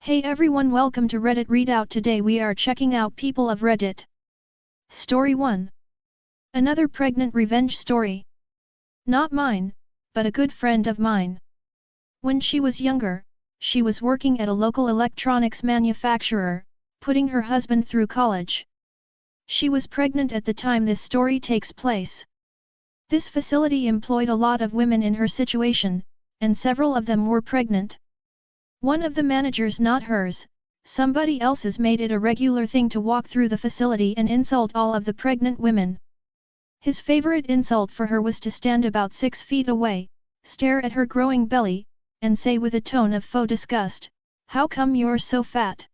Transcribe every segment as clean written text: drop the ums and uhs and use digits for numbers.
Hey everyone, welcome to Reddit Readout. Today we are checking out People of Reddit. Story 1. Another pregnant revenge story. Not mine, but a good friend of mine. When she was younger, she was working at a local electronics manufacturer, putting her husband through college. She was pregnant at the time this story takes place. This facility employed a lot of women in her situation, and several of them were pregnant. One of the managers, not hers, somebody else's, made it a regular thing to walk through the facility and insult all of the pregnant women. His favorite insult for her was to stand about 6 feet away, stare at her growing belly, and say with a tone of faux disgust, "How come you're so fat?"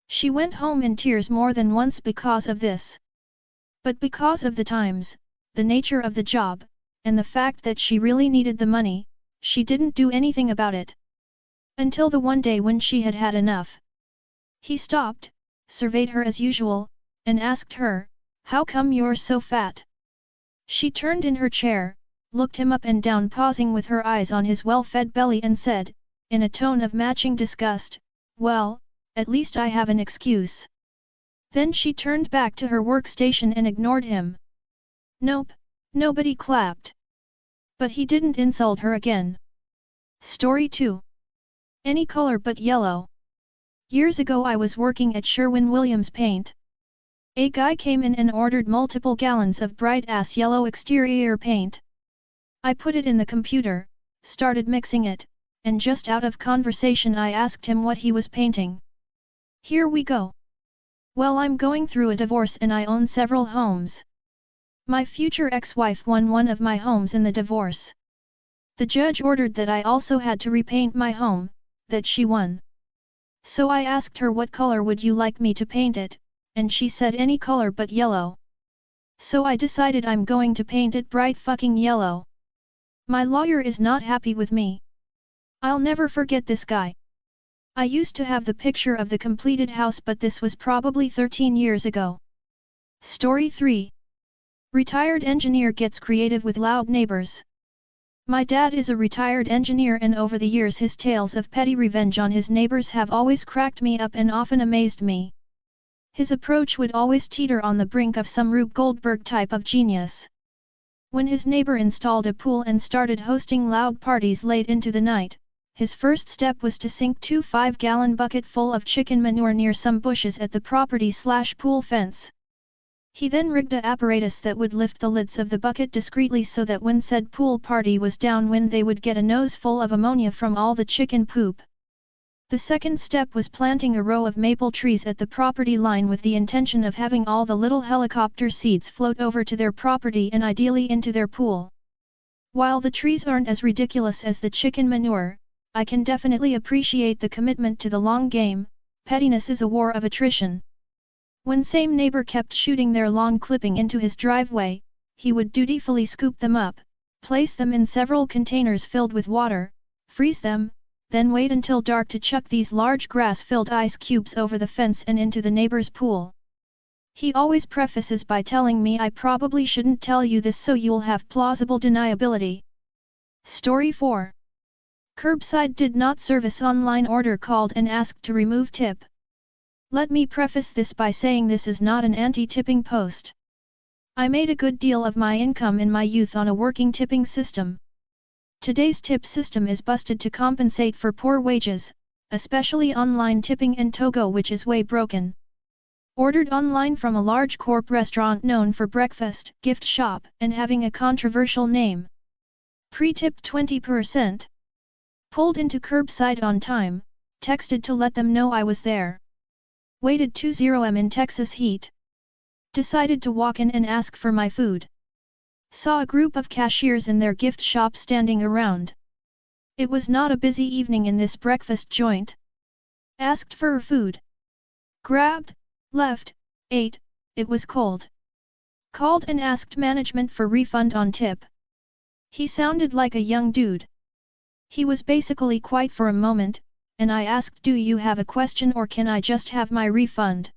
She went home in tears more than once because of this. But because of the times, the nature of the job, and the fact that she really needed the money, she didn't do anything about it. Until the one day when she had had enough. He stopped, surveyed her as usual, and asked her, "How come you're so fat?" She turned in her chair, looked him up and down, pausing with her eyes on his well-fed belly, and said, in a tone of matching disgust, "Well, at least I have an excuse." Then she turned back to her workstation and ignored him. Nope, nobody clapped. But he didn't insult her again. Story 2. Any color but yellow. Years ago I was working at Sherwin-Williams Paint. A guy came in and ordered multiple gallons of bright-ass yellow exterior paint. I put it in the computer, started mixing it, and just out of conversation I asked him what he was painting. Here we go. Well, I'm going through a divorce and I own several homes. My future ex-wife won one of my homes in the divorce. The judge ordered that I also had to repaint my home, that she won. So I asked her, "What color would you like me to paint it?" and she said any color but yellow. So I decided I'm going to paint it bright fucking yellow. My lawyer is not happy with me. I'll never forget this guy. I used to have the picture of the completed house, but this was probably 13 years ago. Story 3. Retired engineer gets creative with loud neighbors. My dad is a retired engineer, and over the years his tales of petty revenge on his neighbors have always cracked me up and often amazed me. His approach would always teeter on the brink of some Rube Goldberg type of genius. When his neighbor installed a pool and started hosting loud parties late into the night, his first step was to sink 2 5-gallon bucket full of chicken manure near some bushes at the property/pool fence. He then rigged a apparatus that would lift the lids of the bucket discreetly so that when said pool party was downwind they would get a nose full of ammonia from all the chicken poop. The second step was planting a row of maple trees at the property line with the intention of having all the little helicopter seeds float over to their property and ideally into their pool. While the trees aren't as ridiculous as the chicken manure, I can definitely appreciate the commitment to the long game. Pettiness is a war of attrition. When same neighbor kept shooting their lawn clipping into his driveway, he would dutifully scoop them up, place them in several containers filled with water, freeze them, then wait until dark to chuck these large grass-filled ice cubes over the fence and into the neighbor's pool. He always prefaces by telling me I probably shouldn't tell you this so you'll have plausible deniability. Story 4. Curbside did not service online order called and asked to remove tip. Let me preface this by saying this is not an anti-tipping post. I made a good deal of my income in my youth on a working tipping system. Today's tip system is busted to compensate for poor wages, especially online tipping and Togo, which is way broken. Ordered online from a large corp restaurant known for breakfast, gift shop, and having a controversial name. Pre-tipped 20%. Pulled into curbside on time, texted to let them know I was there. Waited 20 m in Texas heat. Decided to walk in and ask for my food. Saw a group of cashiers in their gift shop standing around. It was not a busy evening in this breakfast joint. Asked for food. Grabbed, left, ate, it was cold. Called and asked management for refund on tip. He sounded like a young dude. He was basically quiet for a moment, and I asked, "Do you have a question or can I just have my refund?"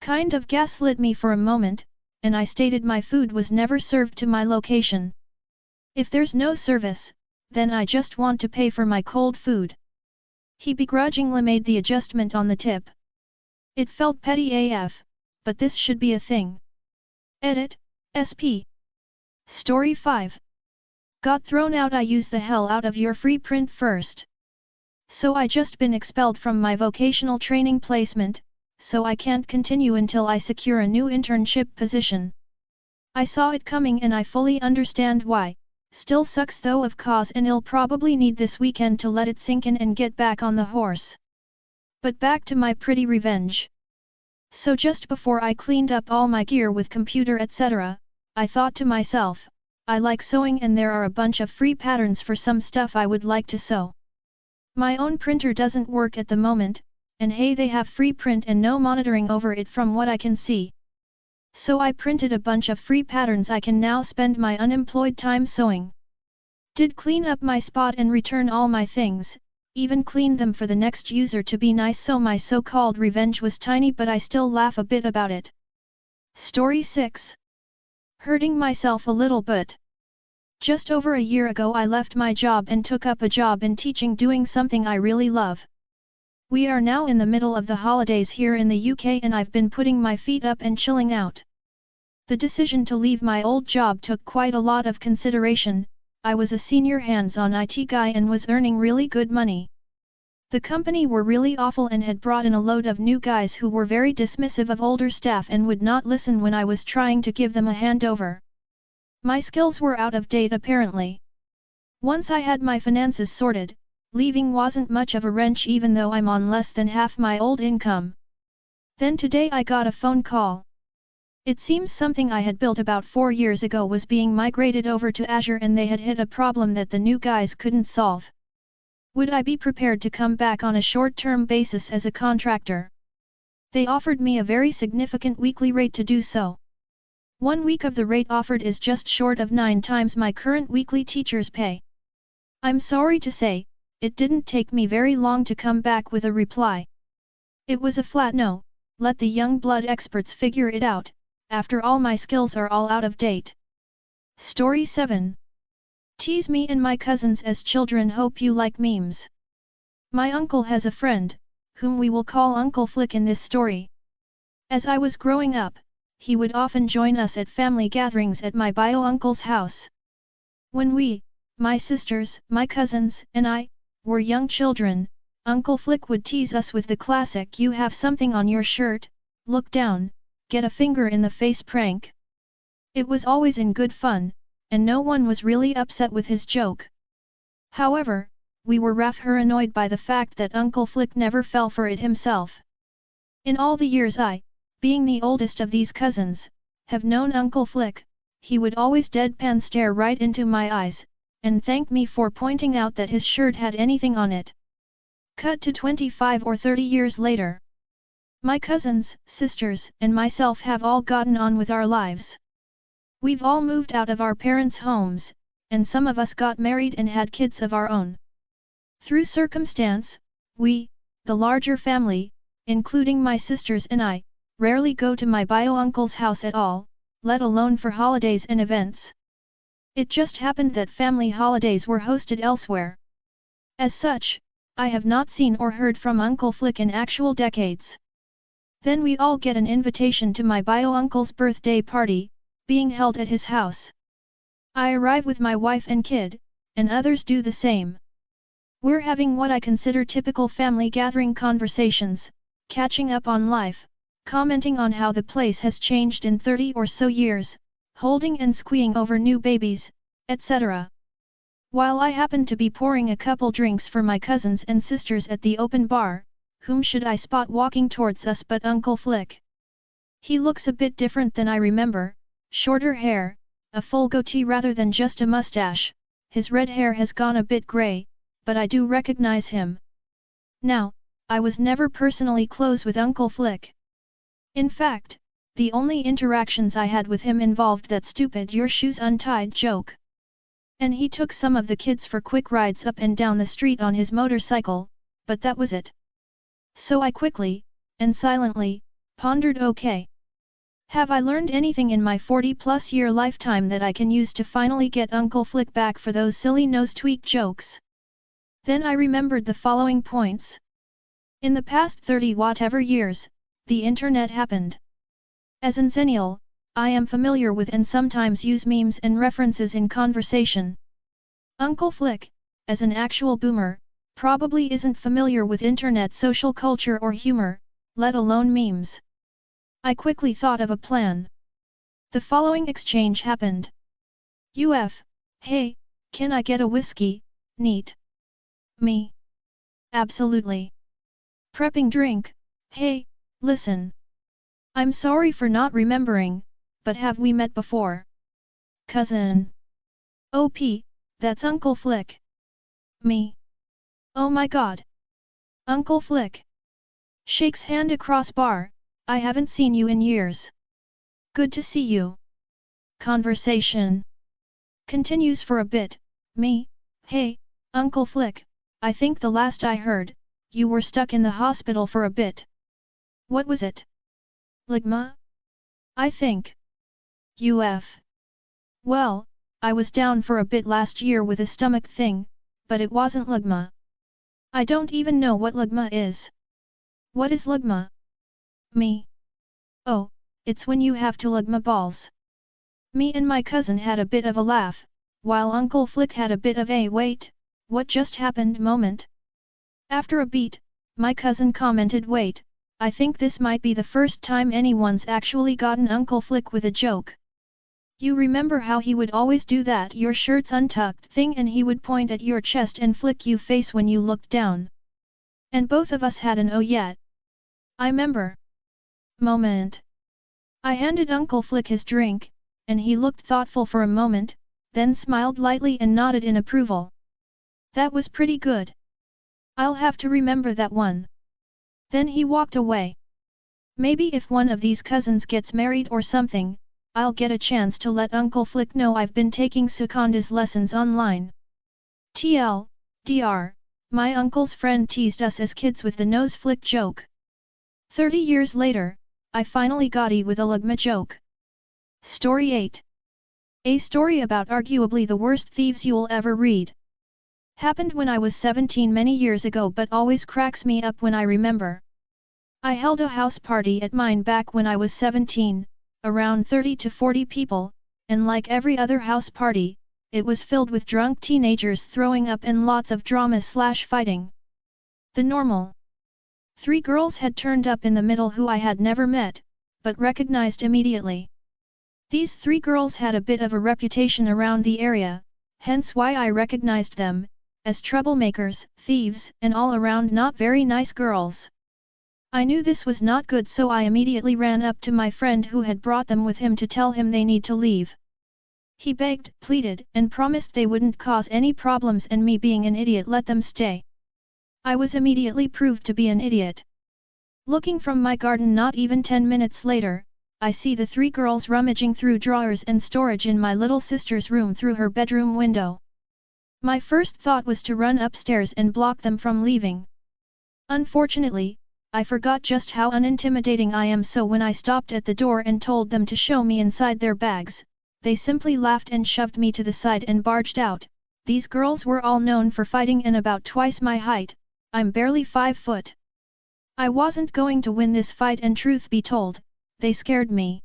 Kind of gaslit me for a moment, and I stated my food was never served to my location. If there's no service, then I just want to pay for my cold food. He begrudgingly made the adjustment on the tip. It felt petty AF, but this should be a thing. Edit, SP. Story 5. Got thrown out. I use the hell out of your free print first. So I just been expelled from my vocational training placement, so I can't continue until I secure a new internship position. I saw it coming and I fully understand why. Still sucks though, of course, and I'll probably need this weekend to let it sink in and get back on the horse. But back to my pretty revenge. So just before I cleaned up all my gear with computer etc., I thought to myself, I like sewing and there are a bunch of free patterns for some stuff I would like to sew. My own printer doesn't work at the moment, and hey, they have free print and no monitoring over it from what I can see. So I printed a bunch of free patterns I can now spend my unemployed time sewing. Did clean up my spot and return all my things, even cleaned them for the next user to be nice, so my so-called revenge was tiny, but I still laugh a bit about it. Story 6. Hurting myself a little bit. Just over a year ago I left my job and took up a job in teaching, doing something I really love. We are now in the middle of the holidays here in the UK and I've been putting my feet up and chilling out. The decision to leave my old job took quite a lot of consideration. I was a senior hands-on IT guy and was earning really good money. The company were really awful and had brought in a load of new guys who were very dismissive of older staff and would not listen when I was trying to give them a handover. My skills were out of date apparently. Once I had my finances sorted, leaving wasn't much of a wrench even though I'm on less than half my old income. Then today I got a phone call. It seems something I had built about 4 years ago was being migrated over to Azure and they had hit a problem that the new guys couldn't solve. Would I be prepared to come back on a short-term basis as a contractor? They offered me a very significant weekly rate to do so. 1 week of the rate offered is just short of 9 times my current weekly teacher's pay. I'm sorry to say, it didn't take me very long to come back with a reply. It was a flat no, let the young blood experts figure it out, after all my skills are all out of date. Story 7. Tease me and my cousins as children. Hope you like memes. My uncle has a friend, whom we will call Uncle Flick in this story. As I was growing up, he would often join us at family gatherings at my bio uncle's house. When we, my sisters, my cousins, and I, were young children, Uncle Flick would tease us with the classic "you have something on your shirt, look down, get a finger in the face" prank. It was always in good fun, and no one was really upset with his joke. However, we were rather annoyed by the fact that Uncle Flick never fell for it himself. In all the years I, being the oldest of these cousins, have known Uncle Flick, he would always deadpan stare right into my eyes, and thank me for pointing out that his shirt had anything on it. Cut to 25 or 30 years later. My cousins, sisters, and myself have all gotten on with our lives. We've all moved out of our parents' homes, and some of us got married and had kids of our own. Through circumstance, we, the larger family, including my sisters and I, rarely go to my bio-uncle's house at all, let alone for holidays and events. It just happened that family holidays were hosted elsewhere. As such, I have not seen or heard from Uncle Flick in actual decades. Then we all get an invitation to my bio-uncle's birthday party, being held at his house. I arrive with my wife and kid, and others do the same. We're having what I consider typical family gathering conversations, catching up on life, commenting on how the place has changed in 30 or so years, holding and squeeing over new babies, etc. While I happen to be pouring a couple drinks for my cousins and sisters at the open bar, whom should I spot walking towards us but Uncle Flick? He looks a bit different than I remember, shorter hair, a full goatee rather than just a mustache, his red hair has gone a bit grey, but I do recognize him. Now, I was never personally close with Uncle Flick. In fact, the only interactions I had with him involved that stupid "your shoes untied" joke. And he took some of the kids for quick rides up and down the street on his motorcycle, but that was it. So I quickly, and silently, pondered, okay. Have I learned anything in my 40-plus year lifetime that I can use to finally get Uncle Flick back for those silly nose tweak jokes? Then I remembered the following points. In the past 30 whatever years, the internet happened. As an Zennial, I am familiar with and sometimes use memes and references in conversation. Uncle Flick, as an actual boomer, probably isn't familiar with internet social culture or humor, let alone memes. I quickly thought of a plan. The following exchange happened. Hey, can I get a whiskey, neat? Me. Absolutely. Prepping drink, hey, listen. I'm sorry for not remembering, but have we met before? Cousin. OP, that's Uncle Flick. Me. Oh my god. Uncle Flick. Shakes hand across bar, I haven't seen you in years. Good to see you. Conversation continues for a bit. Me, hey, Uncle Flick, I think the last I heard, you were stuck in the hospital for a bit. What was it? Ligma? I think. Well, I was down for a bit last year with a stomach thing, but it wasn't ligma. I don't even know what ligma is. What is ligma? Me. Oh, it's when you have to ligma balls. Me and my cousin had a bit of a laugh, while Uncle Flick had a bit of a wait, what just happened moment. After a beat, my cousin commented, wait, I think this might be the first time anyone's actually gotten Uncle Flick with a joke. You remember how he would always do that your shirt's untucked thing and he would point at your chest and flick you face when you looked down? And both of us had an oh yeah. I remember. Moment. I handed Uncle Flick his drink, and he looked thoughtful for a moment, then smiled lightly and nodded in approval. That was pretty good. I'll have to remember that one. Then he walked away. Maybe if one of these cousins gets married or something, I'll get a chance to let Uncle Flick know I've been taking Seconda's lessons online. Dr. My uncle's friend teased us as kids with the nose flick joke. 30 years later, I finally got with a ligma joke. Story 8. A story about arguably the worst thieves you'll ever read. Happened when I was 17 many years ago but always cracks me up when I remember. I held a house party at mine back when I was 17, around 30 to 40 people, and like every other house party, it was filled with drunk teenagers throwing up and lots of drama/fighting. The normal. 3 girls had turned up in the middle who I had never met, but recognized immediately. These 3 girls had a bit of a reputation around the area, hence why I recognized them, as troublemakers, thieves, and all around not very nice girls. I knew this was not good, so I immediately ran up to my friend who had brought them with him to tell him they need to leave. He begged, pleaded, and promised they wouldn't cause any problems, and me being an idiot let them stay. I was immediately proved to be an idiot. Looking from my garden not even 10 minutes later, I see the 3 girls rummaging through drawers and storage in my little sister's room through her bedroom window. My first thought was to run upstairs and block them from leaving. Unfortunately, I forgot just how unintimidating I am, so when I stopped at the door and told them to show me inside their bags, they simply laughed and shoved me to the side and barged out. These girls were all known for fighting and about twice my height. I'm barely 5 foot. I wasn't going to win this fight, and truth be told, they scared me.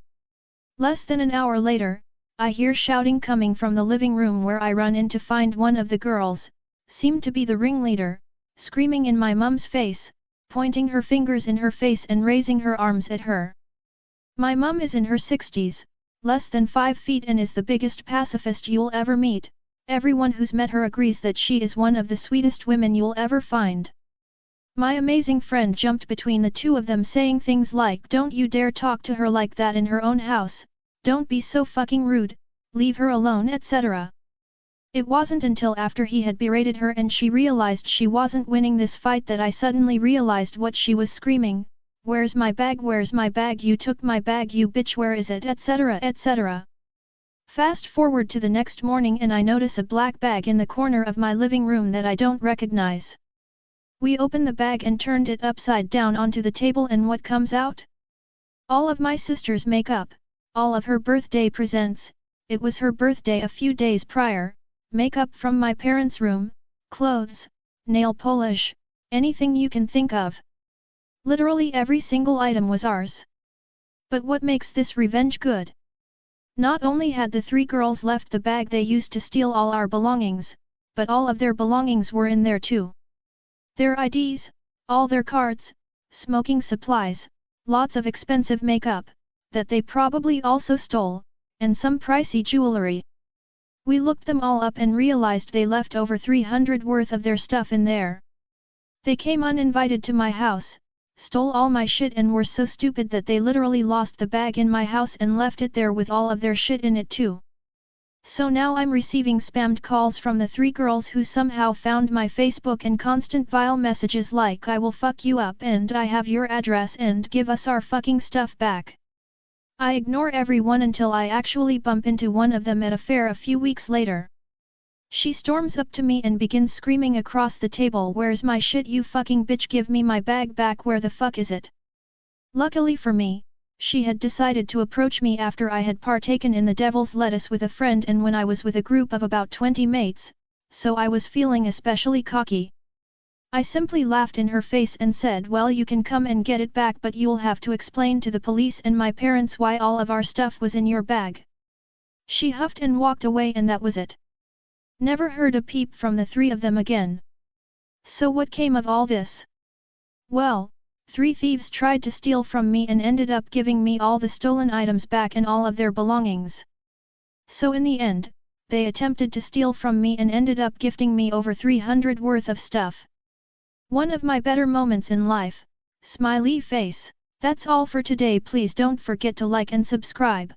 Less than an hour later, I hear shouting coming from the living room, where I run in to find one of the girls, seemed to be the ringleader, screaming in my mum's face, pointing her fingers in her face and raising her arms at her. My mum is in her 60s, less than 5 feet, and is the biggest pacifist you'll ever meet. Everyone who's met her agrees that she is one of the sweetest women you'll ever find. My amazing friend jumped between the two of them, saying things like, "Don't you dare talk to her like that in her own house, don't be so fucking rude, leave her alone," etc. It wasn't until after he had berated her and she realized she wasn't winning this fight that I suddenly realized what she was screaming: "Where's my bag? Where's my bag? You took my bag, you bitch, where is it?" etc. etc. Fast forward to the next morning and I notice a black bag in the corner of my living room that I don't recognize. We opened the bag and turned it upside down onto the table, and what comes out? All of my sister's makeup, all of her birthday presents, it was her birthday a few days prior, makeup from my parents' room, clothes, nail polish, anything you can think of. Literally every single item was ours. But what makes this revenge good? Not only had the three girls left the bag they used to steal all our belongings, but all of their belongings were in there too. Their IDs, all their cards, smoking supplies, lots of expensive makeup, that they probably also stole, and some pricey jewelry. We looked them all up and realized they left over 300 worth of their stuff in there. They came uninvited to my house, stole all my shit and were so stupid that they literally lost the bag in my house and left it there with all of their shit in it too. So now I'm receiving spammed calls from the three girls who somehow found my Facebook and constant vile messages like I will fuck you up and I have your address and give us our fucking stuff back. I ignore everyone until I actually bump into one of them at a fair a few weeks later. She storms up to me and begins screaming across the table, "Where's my shit, you fucking bitch, give me my bag back, where the fuck is it?" Luckily for me, she had decided to approach me after I had partaken in the devil's lettuce with a friend and when I was with a group of about 20 mates, so I was feeling especially cocky. I simply laughed in her face and said, "Well, you can come and get it back, but you'll have to explain to the police and my parents why all of our stuff was in your bag." She huffed and walked away and that was it. Never heard a peep from the three of them again. So what came of all this? Well, three thieves tried to steal from me and ended up giving me all the stolen items back and all of their belongings. So in the end, they attempted to steal from me and ended up gifting me over 300 worth of stuff. One of my better moments in life, smiley face. That's all for today. Please don't forget to like and subscribe.